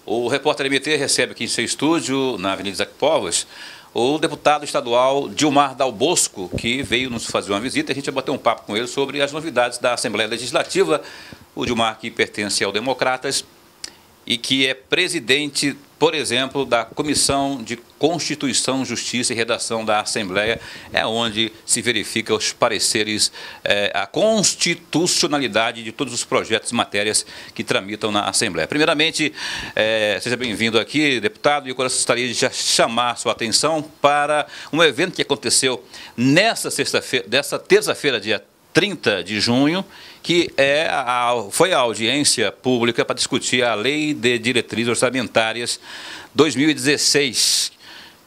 O repórter MT recebe aqui em seu estúdio, na Avenida Isaac Povos, o deputado estadual Dilmar Dal Bosco, que veio nos fazer uma visita. A gente vai bater um papo com ele sobre as novidades da Assembleia Legislativa. O Dilmar, que pertence ao Democratas e que é presidente, por exemplo, da Comissão de Constituição, Justiça e Redação da Assembleia, é onde se verifica os pareceres, a constitucionalidade de todos os projetos e matérias que tramitam na Assembleia. Primeiramente, seja bem-vindo aqui, deputado, e eu gostaria de já chamar a sua atenção para um evento que aconteceu nessa terça-feira, dia 30 de junho, que foi a audiência pública para discutir a Lei de Diretrizes Orçamentárias 2016,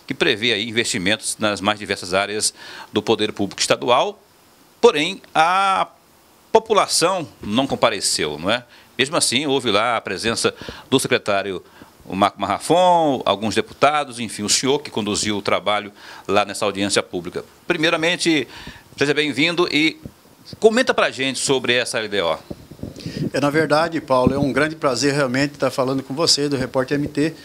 que prevê aí investimentos nas mais diversas áreas do poder público estadual. Porém, a população não compareceu, não é? Mesmo assim, houve lá a presença do secretário o Marco Marrafon, alguns deputados, enfim, o senhor que conduziu o trabalho lá nessa audiência pública. Primeiramente, seja bem-vindo e comenta para a gente sobre essa LDO. Na verdade, Paulo, é um grande prazer realmente estar falando com você, do Repórter MT,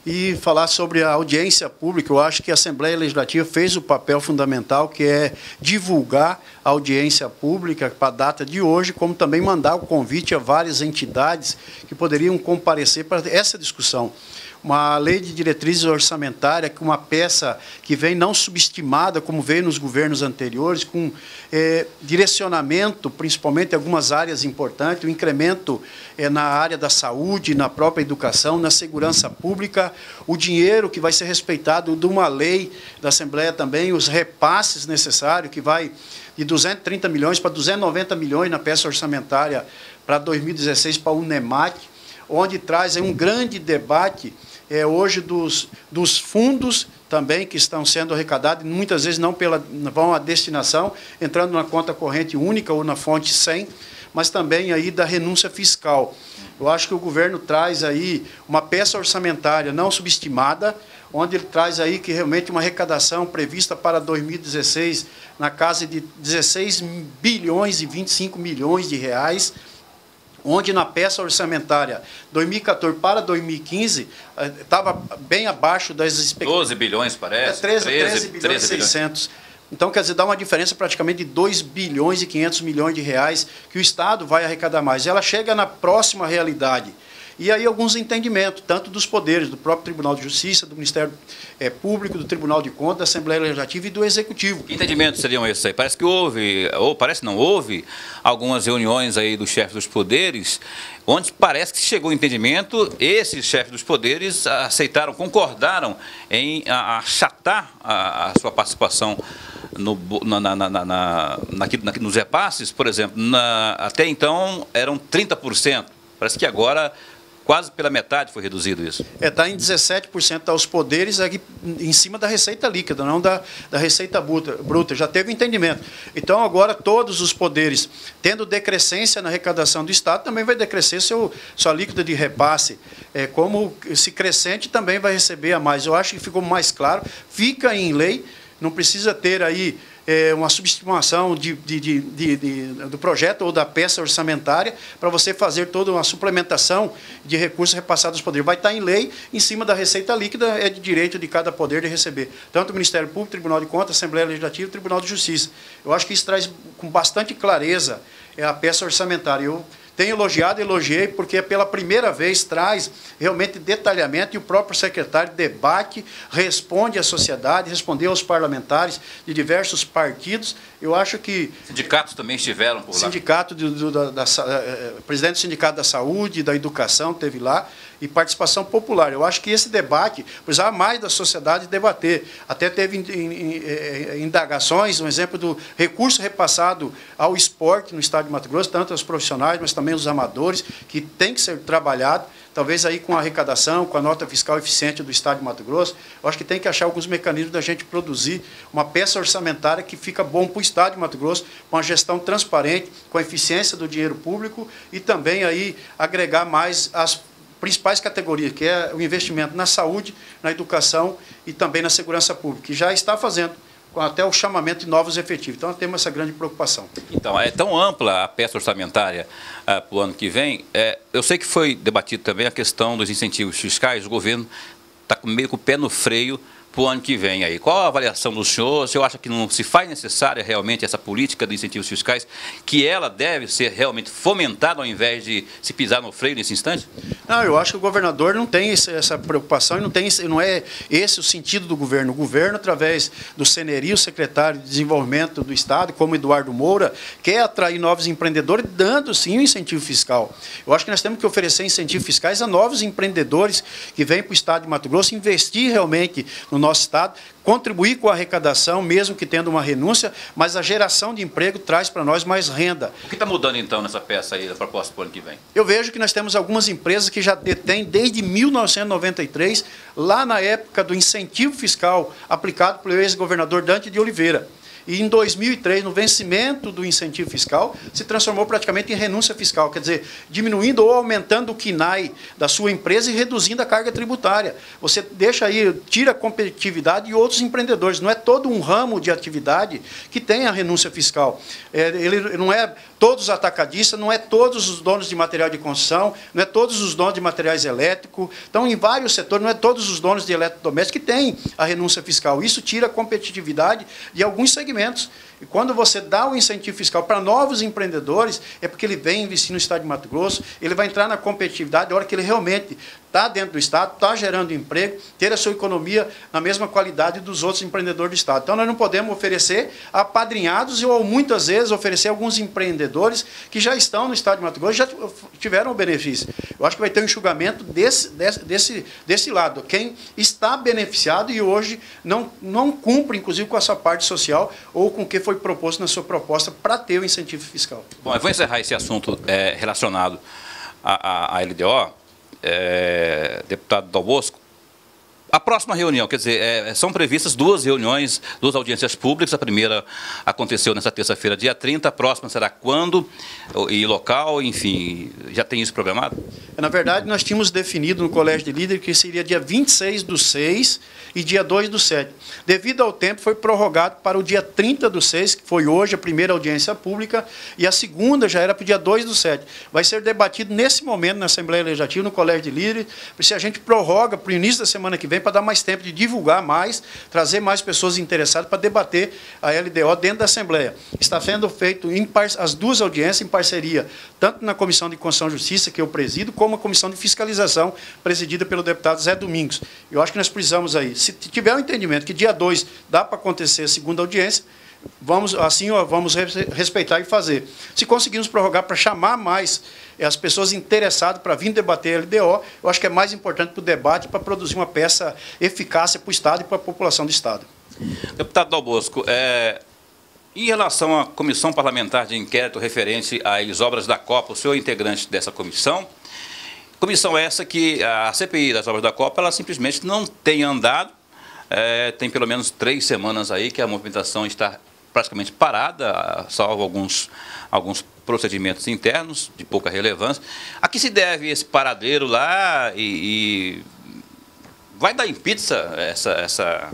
e falar sobre a audiência pública. Eu acho que a Assembleia Legislativa fez o papel fundamental, que é divulgar a audiência pública para a data de hoje, como também mandar o convite a várias entidades que poderiam comparecer para essa discussão. Uma lei de diretrizes orçamentárias, com uma peça que vem não subestimada, como veio nos governos anteriores, com direcionamento, principalmente em algumas áreas importantes, o incremento na área da saúde, na própria educação, na segurança pública, o dinheiro que vai ser respeitado de uma lei da Assembleia também, os repasses necessários, que vai de 230 milhões para 290 milhões na peça orçamentária para 2016 para o UNEMAC, onde traz aí um grande debate hoje dos fundos também que estão sendo arrecadados, muitas vezes não vão à destinação, entrando na conta corrente única ou na fonte 100, mas também aí da renúncia fiscal. Eu acho que o governo traz aí uma peça orçamentária não subestimada, onde ele traz aí que realmente uma arrecadação prevista para 2016 na casa de 16 bilhões e 25 milhões de reais, onde na peça orçamentária 2014 para 2015 estava bem abaixo das expectativas. 12 bilhões, parece? 13 bilhões e 600. Então, quer dizer, dá uma diferença praticamente de 2 bilhões e 500 milhões de reais que o Estado vai arrecadar mais. Ela chega na próxima realidade. E aí alguns entendimentos, tanto dos poderes, do próprio Tribunal de Justiça, do Ministério Público, do Tribunal de Contas, da Assembleia Legislativa e do Executivo. Que entendimentos seriam esses aí? Parece que houve, ou parece não houve, algumas reuniões aí dos chefes dos poderes, onde parece que chegou o entendimento, esses chefes dos poderes aceitaram, concordaram em achatar a sua participação nos repasses, por exemplo. Até então eram 30%, parece que agora quase pela metade foi reduzido isso. Está em 17% aos poderes aqui, em cima da receita líquida, não da receita bruta. Já teve entendimento. Então, agora, todos os poderes, tendo decrescência na arrecadação do Estado, também vai decrescer sua líquida de repasse. Como se crescente, também vai receber a mais. Eu acho que ficou mais claro. Fica em lei, não precisa ter aí uma subestimação do projeto ou da peça orçamentária para você fazer toda uma suplementação de recursos repassados aos poderes. Vai estar em lei, em cima da receita líquida, é de direito de cada poder de receber. Tanto o Ministério Público, Tribunal de Contas, Assembleia Legislativa e Tribunal de Justiça. Eu acho que isso traz com bastante clareza a peça orçamentária. Eu tenho elogiado, elogiei, porque pela primeira vez traz realmente detalhamento e o próprio secretário debate, responde à sociedade, respondeu aos parlamentares de diversos partidos. Eu acho que... Sindicatos também estiveram por lá. Sindicato, presidente do Sindicato da Saúde, da Educação, teve lá, e participação popular. Eu acho que esse debate precisava mais da sociedade debater. Até teve indagações, um exemplo do recurso repassado ao esporte no estado de Mato Grosso, tanto aos profissionais, mas também aos amadores, que tem que ser trabalhado, talvez aí com a arrecadação, com a nota fiscal eficiente do estado de Mato Grosso. Eu acho que tem que achar alguns mecanismos da gente produzir uma peça orçamentária que fica bom para o estado de Mato Grosso, com a gestão transparente, com a eficiência do dinheiro público e também aí agregar mais as principais categorias, que é o investimento na saúde, na educação e também na segurança pública, que já está fazendo com até o chamamento de novos efetivos. Então, nós temos essa grande preocupação. Então, é tão ampla a peça orçamentária para o ano que vem. Eu sei que foi debatido também a questão dos incentivos fiscais. O governo está meio com o pé no freio para o ano que vem aí. Qual a avaliação do senhor? O senhor acha que não se faz necessária realmente essa política de incentivos fiscais, que ela deve ser realmente fomentada ao invés de se pisar no freio nesse instante? Não, eu acho que o governador não tem essa preocupação e não é esse o sentido do governo. O governo, através do CNRI, o secretário de Desenvolvimento do Estado, como Eduardo Moura, quer atrair novos empreendedores, dando sim um incentivo fiscal. Eu acho que nós temos que oferecer incentivos fiscais a novos empreendedores que vêm para o Estado de Mato Grosso, investir realmente no nosso Estado, contribuir com a arrecadação, mesmo que tendo uma renúncia, mas a geração de emprego traz para nós mais renda. O que está mudando, então, nessa peça aí, da proposta para o ano que vem? Eu vejo que nós temos algumas empresas que já detêm desde 1993, lá na época do incentivo fiscal aplicado pelo ex-governador Dante de Oliveira. E em 2003, no vencimento do incentivo fiscal, se transformou praticamente em renúncia fiscal, quer dizer, diminuindo ou aumentando o KNAI da sua empresa e reduzindo a carga tributária. Você deixa aí, tira a competitividade de outros empreendedores. Não é todo um ramo de atividade que tem a renúncia fiscal. Ele não é todos os atacadistas, não é todos os donos de material de construção, não é todos os donos de materiais elétricos. Então, em vários setores, não é todos os donos de eletrodomésticos que têm a renúncia fiscal. Isso tira a competitividade de alguns segmentos. E quando você dá o incentivo fiscal para novos empreendedores, é porque ele vem investir no Estado de Mato Grosso, ele vai entrar na competitividade, a hora que ele realmente está dentro do Estado, está gerando emprego, ter a sua economia na mesma qualidade dos outros empreendedores do Estado. Então, nós não podemos oferecer apadrinhados ou, muitas vezes, oferecer alguns empreendedores que já estão no Estado de Mato Grosso e já tiveram o benefício. Eu acho que vai ter um enxugamento desse lado. Quem está beneficiado e hoje não cumpre, inclusive, com a sua parte social ou com o que foi proposto na sua proposta para ter o incentivo fiscal. Bom, eu vou encerrar esse assunto relacionado à LDO. Deputado Dal Bosco, a próxima reunião, quer dizer, são previstas duas reuniões, duas audiências públicas. A primeira aconteceu nessa terça-feira, dia 30, a próxima será quando e local, enfim, já tem isso programado? Na verdade, nós tínhamos definido no Colégio de Líderes que seria dia 26/6 e dia 2/7. Devido ao tempo, foi prorrogado para o dia 30/6, que foi hoje a primeira audiência pública, e a segunda já era para o dia 2/7. Vai ser debatido nesse momento na Assembleia Legislativa, no Colégio de Líderes, se a gente prorroga para o início da semana que vem, para dar mais tempo de divulgar mais, trazer mais pessoas interessadas para debater a LDO dentro da Assembleia. Está sendo feito as duas audiências em parceria, tanto na Comissão de Constituição e Justiça, que eu presido, como a Comissão de Fiscalização, presidida pelo deputado Zé Domingos. Eu acho que nós precisamos aí, se tiver um entendimento que dia 2 dá para acontecer a segunda audiência, vamos respeitar e fazer. Se conseguirmos prorrogar para chamar mais as pessoas interessadas para vir debater a LDO, eu acho que é mais importante para o debate, para produzir uma peça eficaz para o Estado e para a população do Estado. Deputado Dal Bosco, em relação à Comissão Parlamentar de Inquérito referente às obras da Copa, o senhor é integrante dessa comissão essa que a CPI das obras da Copa, ela simplesmente não tem andado, tem pelo menos 3 semanas aí que a movimentação está praticamente parada, salvo alguns procedimentos internos de pouca relevância. A que se deve esse paradeiro lá e vai dar em pizza essa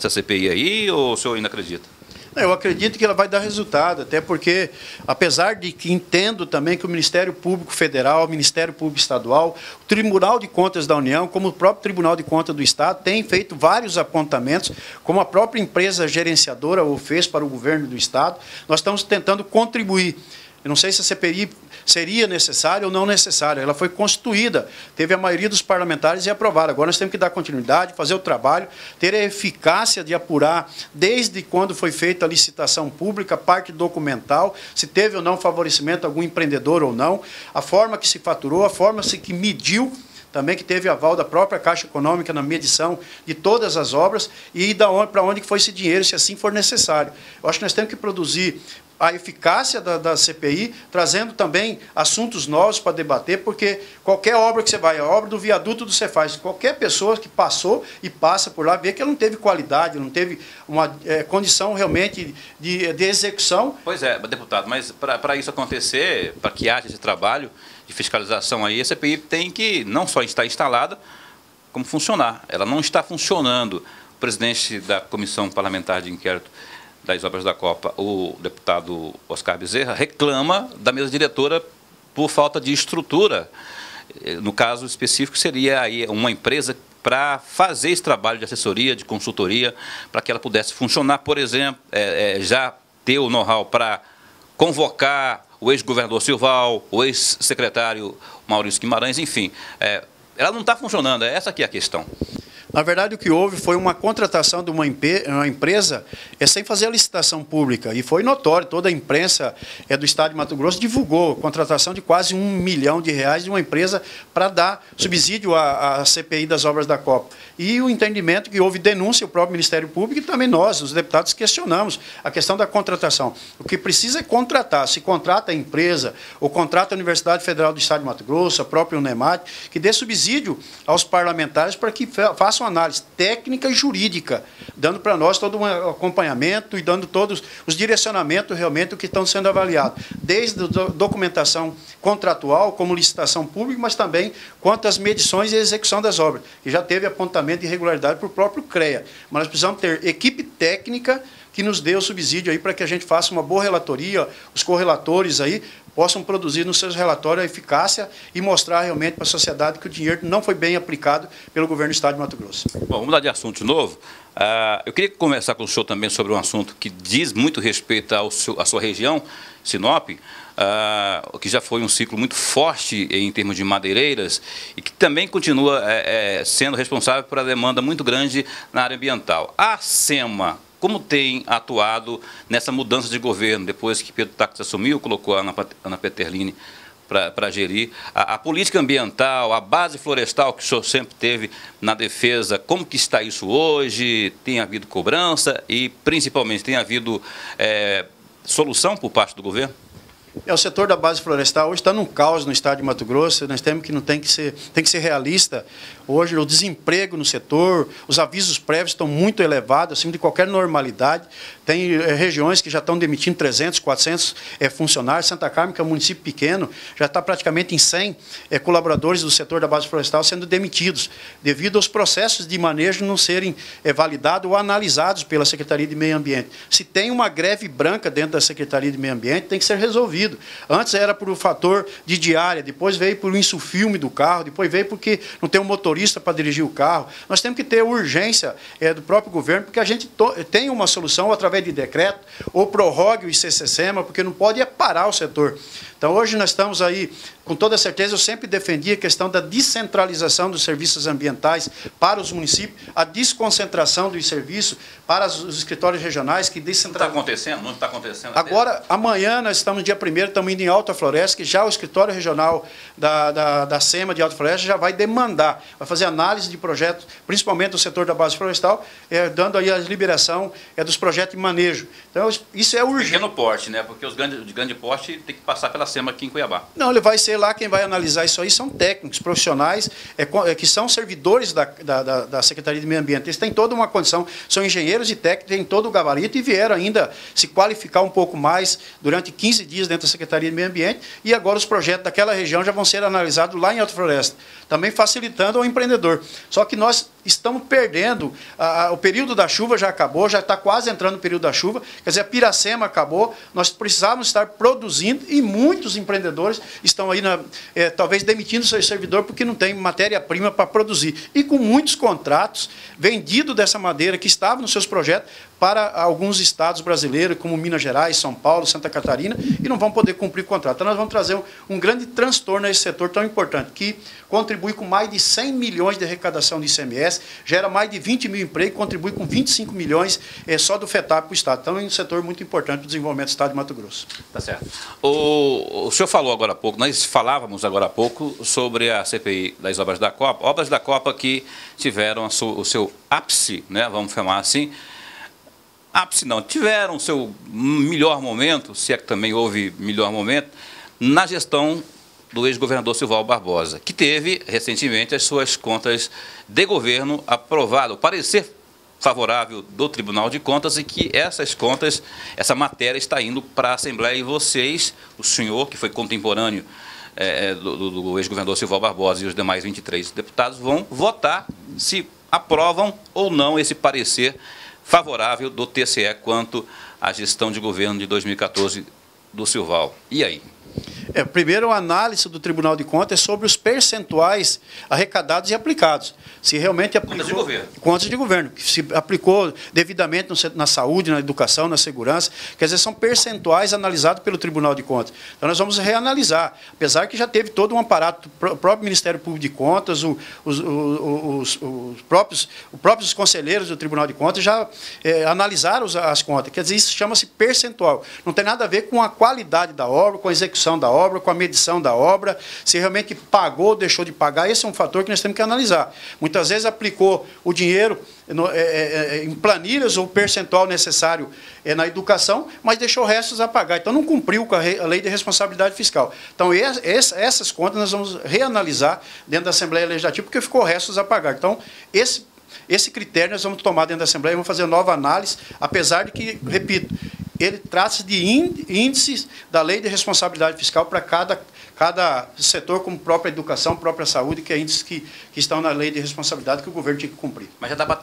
CPI aí, ou o senhor ainda acredita? Eu acredito que ela vai dar resultado, até porque, apesar de que entendo também que o Ministério Público Federal, o Ministério Público Estadual, o Tribunal de Contas da União, como o próprio Tribunal de Contas do Estado, tem feito vários apontamentos, como a própria empresa gerenciadora o fez para o governo do Estado. Nós estamos tentando contribuir. Eu não sei se a CPI seria necessária ou não necessária. Ela foi constituída, teve a maioria dos parlamentares e aprovada. Agora nós temos que dar continuidade, fazer o trabalho, ter a eficácia de apurar desde quando foi feita a licitação pública, a parte documental, se teve ou não favorecimento a algum empreendedor ou não, a forma que se faturou, a forma que mediu, também que teve aval da própria Caixa Econômica na medição de todas as obras e para onde que foi esse dinheiro, se assim for necessário. Eu acho que nós temos que produzir a eficácia da CPI, trazendo também assuntos novos para debater, porque qualquer obra que você vai, a obra do viaduto do Cefaz, qualquer pessoa que passou e passa por lá, vê que ela não teve qualidade, não teve uma condição realmente de execução. Pois é, deputado, mas para isso acontecer, para que haja esse trabalho de fiscalização aí, a CPI tem que não só estar instalada, como funcionar. Ela não está funcionando. O presidente da Comissão Parlamentar de Inquérito das obras da Copa, o deputado Oscar Bezerra, reclama da mesa diretora por falta de estrutura. No caso específico, seria aí uma empresa para fazer esse trabalho de assessoria, de consultoria, para que ela pudesse funcionar, por exemplo, já ter o know-how para convocar o ex-governador Silval, o ex-secretário Maurício Guimarães, enfim. Ela não está funcionando, essa aqui é a questão. Na verdade, o que houve foi uma contratação de uma empresa sem fazer a licitação pública. E foi notório, toda a imprensa do Estado de Mato Grosso divulgou a contratação de quase R$ 1 milhão de uma empresa para dar subsídio à CPI das obras da Copa. E o entendimento que houve denúncia, o próprio Ministério Público e também nós, os deputados, questionamos a questão da contratação. O que precisa é contratar. Se contrata a empresa ou contrata a Universidade Federal do Estado de Mato Grosso, a própria UNEMAT, que dê subsídio aos parlamentares para que façam uma análise técnica e jurídica, dando para nós todo um acompanhamento e dando todos os direcionamentos realmente do que estão sendo avaliados, desde a documentação contratual, como licitação pública, mas também quanto às medições e execução das obras, que já teve apontamento de irregularidade por próprio CREA. Mas nós precisamos ter equipe técnica que nos dê o subsídio aí para que a gente faça uma boa relatoria, os correlatores aí possam produzir nos seus relatórios a eficácia e mostrar realmente para a sociedade que o dinheiro não foi bem aplicado pelo governo do Estado de Mato Grosso. Bom, vamos mudar de assunto de novo. Eu queria conversar com o senhor também sobre um assunto que diz muito respeito à sua região, Sinop, que já foi um ciclo muito forte em termos de madeireiras e que também continua sendo responsável por uma demanda muito grande na área ambiental. A SEMA, como tem atuado nessa mudança de governo, depois que Pedro Táxi assumiu, colocou a Ana Peterlini para gerir, a política ambiental, a base florestal que o senhor sempre teve na defesa, como que está isso hoje? Tem havido cobrança e, principalmente, tem havido solução por parte do governo? O setor da base florestal hoje está num caos no estado de Mato Grosso. Nós temos que tem que ser realista. Hoje o desemprego no setor, os avisos prévios estão muito elevados, acima de qualquer normalidade. Tem regiões que já estão demitindo 300, 400 funcionários. Santa Carmen, que é um município pequeno, já está praticamente em 100 colaboradores do setor da base florestal sendo demitidos, devido aos processos de manejo não serem validados ou analisados pela Secretaria de Meio Ambiente. Se tem uma greve branca dentro da Secretaria de Meio Ambiente, tem que ser resolvido. Antes era por um fator de diária, depois veio por um insufilme do carro, depois veio porque não tem um motorista para dirigir o carro. Nós temos que ter urgência do próprio governo, porque a gente tem uma solução através de decreto, ou prorrogue o ICCSEMA, porque não pode parar o setor. Então, hoje nós estamos aí, com toda certeza, eu sempre defendi a questão da descentralização dos serviços ambientais para os municípios, a desconcentração dos serviços para os escritórios regionais que descentralizam. Está acontecendo? Não está acontecendo? Agora, amanhã, nós estamos no dia 1º, estamos indo em Alta Floresta, que já o escritório regional da SEMA de Alta Floresta já vai demandar, vai fazer análise de projetos, principalmente do setor da base florestal, dando aí a liberação dos projetos de manejo. Então, isso é urgente. Pequeno porte, né? Porque os de grande porte tem que passar pela SEMA aqui em Cuiabá. Não, ele vai ser lá, quem vai analisar isso aí são técnicos, profissionais, que são servidores da Secretaria de Meio Ambiente. Eles têm toda uma condição, são engenheiros e técnicos, têm todo o gabarito e vieram ainda se qualificar um pouco mais durante 15 dias dentro da Secretaria de Meio Ambiente e agora os projetos daquela região já vão ser analisados lá em Alta Floresta, também facilitando ao empreendedor. Só que nós estamos perdendo, o período da chuva já acabou, já está quase entrando o período da chuva, quer dizer, a Piracema acabou, nós precisávamos estar produzindo e muitos empreendedores estão aí, talvez, demitindo seu servidor porque não tem matéria-prima para produzir. E com muitos contratos vendidos dessa madeira que estavam nos seus projetos para alguns estados brasileiros, como Minas Gerais, São Paulo, Santa Catarina, e não vão poder cumprir o contrato. Então, nós vamos trazer um grande transtorno a esse setor tão importante, que contribui com mais de 100 milhões de arrecadação de ICMS, gera mais de 20 mil empregos, contribui com 25 milhões só do FETAP para o Estado. Então, é um setor muito importante para o desenvolvimento do Estado de Mato Grosso. Tá certo. O senhor falou agora há pouco, nós falávamos agora há pouco sobre a CPI das obras da Copa que tiveram o seu ápice, né, vamos chamar assim, ápice não, tiveram o seu melhor momento, se é que também houve melhor momento, na gestão do ex-governador Silval Barbosa, que teve recentemente as suas contas de governo aprovado, o parecer favorável do Tribunal de Contas, e que essas contas, essa matéria está indo para a Assembleia e vocês, o senhor, que foi contemporâneo do ex-governador Silval Barbosa e os demais 23 deputados, vão votar se aprovam ou não esse parecer favorável do TCE quanto a gestão de governo de 2014 do Silval. E aí? Primeiro, a análise do Tribunal de Contas é sobre os percentuais arrecadados e aplicados. Se realmente aplicou... Contas de governo. Contas de governo. Se aplicou devidamente na saúde, na educação, na segurança. Quer dizer, são percentuais analisados pelo Tribunal de Contas. Então, nós vamos reanalisar. Apesar que já teve todo um aparato, o próprio Ministério Público de Contas, os próprios conselheiros do Tribunal de Contas já analisaram as contas. Quer dizer, isso chama-se percentual. Não tem nada a ver com a qualidade da obra, com a execução da obra, com a medição da obra, se realmente pagou ou deixou de pagar. Esse é um fator que nós temos que analisar. Muitas vezes aplicou o dinheiro em planilhas ou percentual necessário na educação, mas deixou restos a pagar. Então, não cumpriu com a lei de responsabilidade fiscal. Então, essas contas nós vamos reanalisar dentro da Assembleia Legislativa, porque ficou restos a pagar. Então, esse critério nós vamos tomar dentro da Assembleia, vamos fazer nova análise, apesar de que, repito, ele trata-se de índices da lei de responsabilidade fiscal para cada setor, como própria educação, própria saúde, que é índices que estão na lei de responsabilidade que o governo tinha que cumprir. Mas já dá para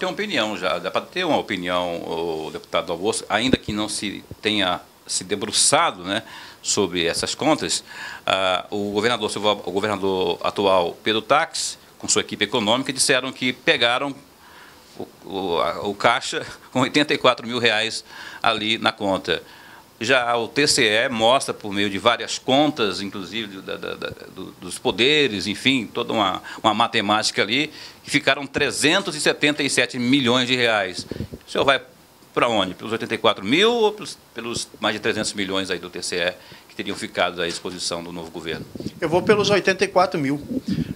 ter uma opinião, o deputado Dalbosco, ainda que não se tenha se debruçado, né, sobre essas contas. O governador atual, Pedro Taques, com sua equipe econômica, disseram que pegaram o caixa com R$84 mil ali na conta. Já o TCE mostra, por meio de várias contas, inclusive dos poderes, enfim, toda uma matemática ali, que ficaram 377 milhões de reais. O senhor vai para onde? Pelos 84 mil ou pelos mais de 300 milhões aí do TCE que teriam ficado à disposição do novo governo? Eu vou pelos 84 mil,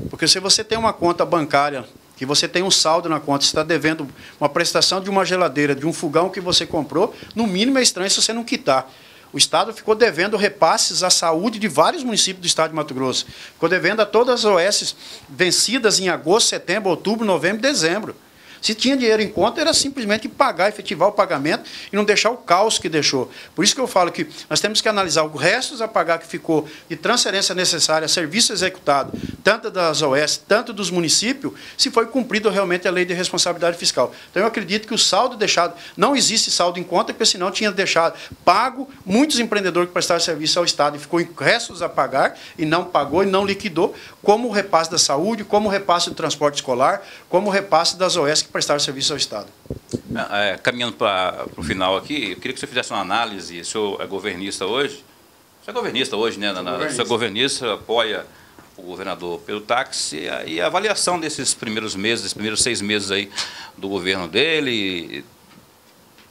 porque se você tem uma conta bancária que você tem um saldo na conta, você está devendo uma prestação de uma geladeira, de um fogão que você comprou, no mínimo é estranho se você não quitar. O Estado ficou devendo repasses à saúde de vários municípios do Estado de Mato Grosso. Ficou devendo a todas as OS vencidas em agosto, setembro, outubro, novembro e dezembro. Se tinha dinheiro em conta, era simplesmente pagar, efetivar o pagamento e não deixar o caos que deixou. Por isso que eu falo que nós temos que analisar os restos a pagar que ficou de transferência necessária, serviço executado, tanto das OS, tanto dos municípios, se foi cumprido realmente a lei de responsabilidade fiscal. Então, eu acredito que o saldo deixado, não existe saldo em conta, porque senão tinha deixado pago muitos empreendedores que prestaram serviço ao Estado e ficou em restos a pagar e não pagou e não liquidou, como o repasse da saúde, como o repasse do transporte escolar, como o repasse das OS que prestaram serviço ao Estado. Caminhando para o final aqui, eu queria que o senhor fizesse uma análise. O senhor é governista hoje? O senhor é governista hoje, né? O senhor é governista, apoia o governador Pedro Taques, e a avaliação desses primeiros meses, desses primeiros 6 meses aí do governo dele,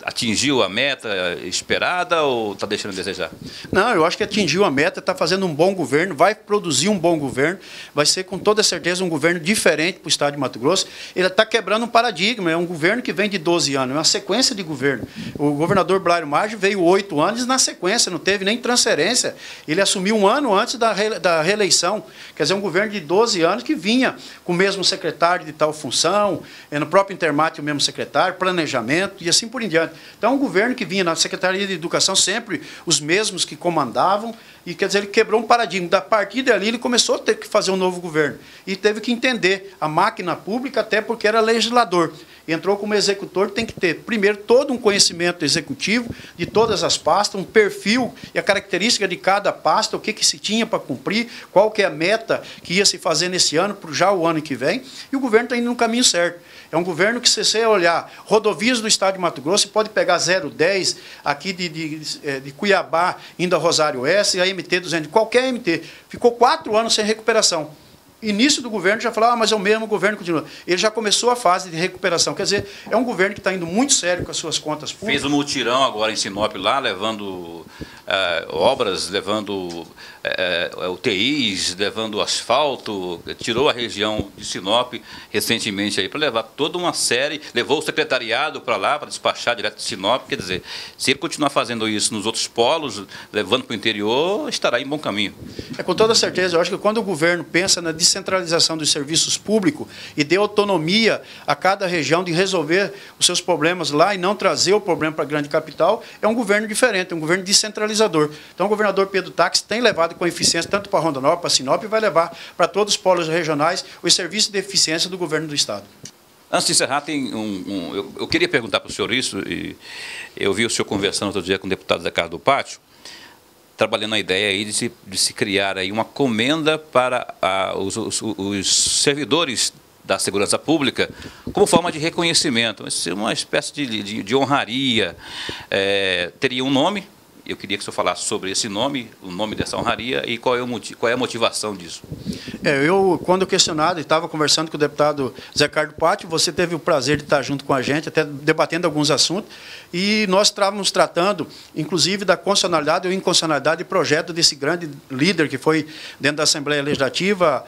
atingiu a meta esperada ou está deixando a desejar? Não, eu acho que atingiu a meta, está fazendo um bom governo, vai produzir um bom governo, vai ser com toda certeza um governo diferente para o Estado de Mato Grosso. Ele está quebrando um paradigma, é um governo que vem de 12 anos, é uma sequência de governo. O governador Blairo Maggi veio 8 anos na sequência, não teve nem transferência. Ele assumiu um ano antes da reeleição. Quer dizer, um governo de 12 anos que vinha com o mesmo secretário de tal função, no próprio Intermate o mesmo secretário, planejamento e assim por diante. Então, um governo que vinha na Secretaria de Educação, sempre os mesmos que comandavam, e quer dizer, ele quebrou um paradigma. Da partir dali, ele começou a ter que fazer um novo governo. E teve que entender a máquina pública, até porque era legislador. Entrou como executor, tem que ter, primeiro, todo um conhecimento executivo de todas as pastas, um perfil e a característica de cada pasta, o que se tinha para cumprir, qual que é a meta que ia se fazer nesse ano, já o ano que vem, e o governo está indo no caminho certo. É um governo que, se você olhar rodovias do Estado de Mato Grosso, você pode pegar 010 aqui de Cuiabá, indo a Rosário Oeste, a MT-200, qualquer MT. Ficou 4 anos sem recuperação. Início do governo já falava, mas é o mesmo governo que continua. Ele já começou a fase de recuperação. Quer dizer, é um governo que está indo muito sério com as suas contas públicas. Fez um mutirão agora em Sinop lá, levando obras, levando UTIs, levando asfalto, tirou a região de Sinop recentemente aí para levar toda uma série, levou o secretariado para lá para despachar direto de Sinop. Quer dizer, se ele continuar fazendo isso nos outros polos, levando para o interior, estará em bom caminho. Com toda certeza. Eu acho que quando o governo pensa na descentralização dos serviços públicos e dê autonomia a cada região de resolver os seus problemas lá e não trazer o problema para a grande capital, é um governo diferente, é um governo descentralizador. Então, o governador Pedro Taques tem levado com eficiência tanto para Rondonópolis, para Sinop, e vai levar para todos os polos regionais os serviços de eficiência do governo do Estado. Antes de encerrar, tem eu queria perguntar para o senhor isso, e eu vi o senhor conversando outro dia com o deputado Zé Carlos do Pátio, trabalhando a ideia aí de se criar aí uma comenda para os servidores da segurança pública como forma de reconhecimento. Vai ser uma espécie de honraria. Teria um nome. Eu queria que o senhor falasse sobre esse nome, o nome dessa honraria e qual é a motivação disso. Eu, quando questionado, estava conversando com o deputado Zé Carlos do Pátio, você teve o prazer de estar junto com a gente, até debatendo alguns assuntos, e nós estávamos tratando, inclusive, da constitucionalidade ou inconstitucionalidade do projeto desse grande líder que foi dentro da Assembleia Legislativa,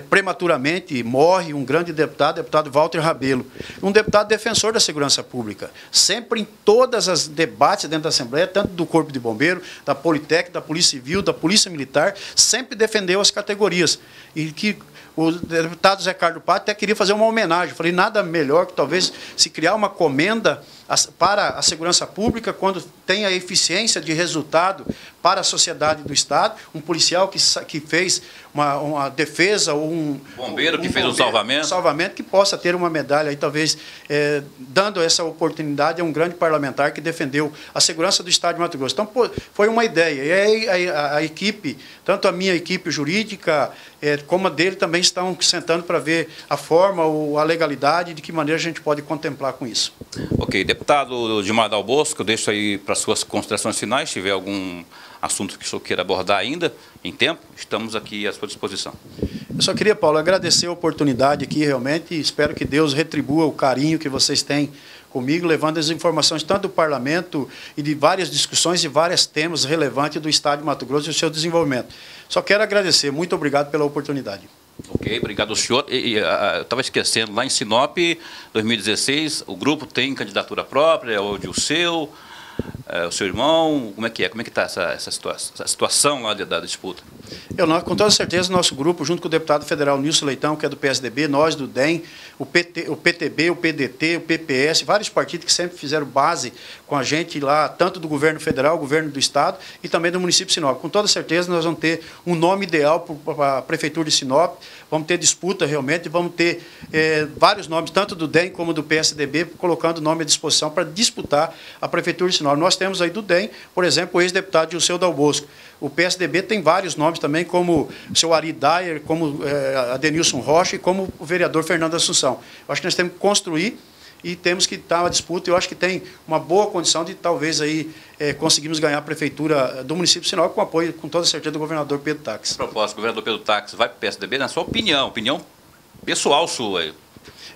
prematuramente morre um grande deputado Walter Rabelo, um deputado defensor da segurança pública, sempre em todas as debates dentro da Assembleia, tanto do Corpo de Bombeiro, da Politec, da Polícia Civil, da Polícia Militar, sempre defendeu as categorias. E que o deputado Zé Carlos do Pátio até queria fazer uma homenagem. Eu falei, nada melhor que talvez se criar uma comenda para a segurança pública, quando tem a eficiência de resultado para a sociedade do Estado, um policial que fez uma defesa, ou um bombeiro que fez um salvamento, que possa ter uma medalha, aí, talvez, dando essa oportunidade a um grande parlamentar que defendeu a segurança do Estado de Mato Grosso. Então, foi uma ideia. E aí a equipe, tanto a minha equipe jurídica, como a dele, também estão sentando para ver a forma ou a legalidade, de que maneira a gente pode contemplar com isso. Ok, deputado Gilmar Dal Bosco, eu deixo aí para suas considerações finais, se tiver algum assunto que o senhor queira abordar ainda, em tempo, estamos aqui à sua disposição. Eu só queria, Paulo, agradecer a oportunidade aqui, realmente, e espero que Deus retribua o carinho que vocês têm comigo, levando as informações tanto do Parlamento e de várias discussões e vários temas relevantes do Estado de Mato Grosso e o seu desenvolvimento. Só quero agradecer, muito obrigado pela oportunidade. Ok, obrigado ao senhor. Eu estava esquecendo, lá em Sinop, 2016, o grupo tem candidatura própria, ou de o seu irmão, como é que está essa situação lá da disputa? Com toda certeza, nosso grupo, junto com o deputado federal Nilson Leitão, que é do PSDB, nós do DEM, o PTB, o PDT, o PPS, vários partidos que sempre fizeram base com a gente lá, tanto do governo federal, governo do Estado e também do município de Sinop. Com toda certeza, nós vamos ter um nome ideal para a Prefeitura de Sinop, vamos ter disputa realmente, vamos ter vários nomes, tanto do DEM como do PSDB, colocando o nome à disposição para disputar a Prefeitura de Sinop. Nós temos aí do DEM, por exemplo, o ex-deputado Gilceu Dal Bosco. O PSDB tem vários nomes também, como o seu Ari Dyer, como Adenilson Rocha e como o vereador Fernando Assunção. Eu acho que nós temos que construir e temos que estar na disputa. Eu acho que tem uma boa condição de talvez aí conseguirmos ganhar a prefeitura do município de Sinop com apoio, com toda certeza, do governador Pedro Táxi. A propósito, o governador Pedro Táxi vai para o PSDB, na sua opinião pessoal sua aí?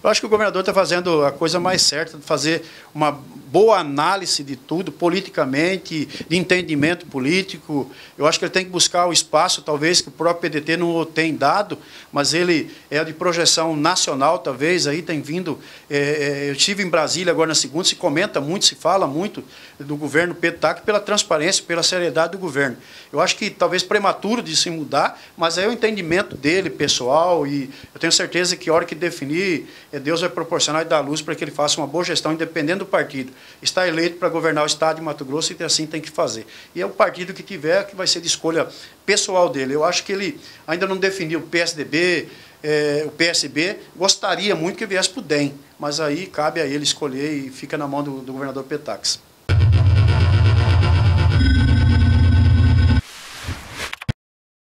Eu acho que o governador está fazendo a coisa mais certa, de fazer uma boa análise de tudo, politicamente, de entendimento político. Eu acho que ele tem que buscar o espaço, talvez, que o próprio PDT não o tem dado, mas ele é de projeção nacional, talvez, aí tem vindo... eu estive em Brasília agora na segunda, se comenta muito, se fala muito do governo Pedro Táxi pela transparência, pela seriedade do governo. Eu acho que talvez prematuro de se mudar, mas é o entendimento dele, pessoal, e eu tenho certeza que a hora que definir, Deus vai proporcionar e dar luz para que ele faça uma boa gestão, independente do partido. Está eleito para governar o Estado de Mato Grosso e assim tem que fazer. E é o partido que tiver que vai ser de escolha pessoal dele. Eu acho que ele ainda não definiu o PSDB, o PSB, gostaria muito que viesse para o DEM, mas aí cabe a ele escolher e fica na mão do governador Pedro Táxi.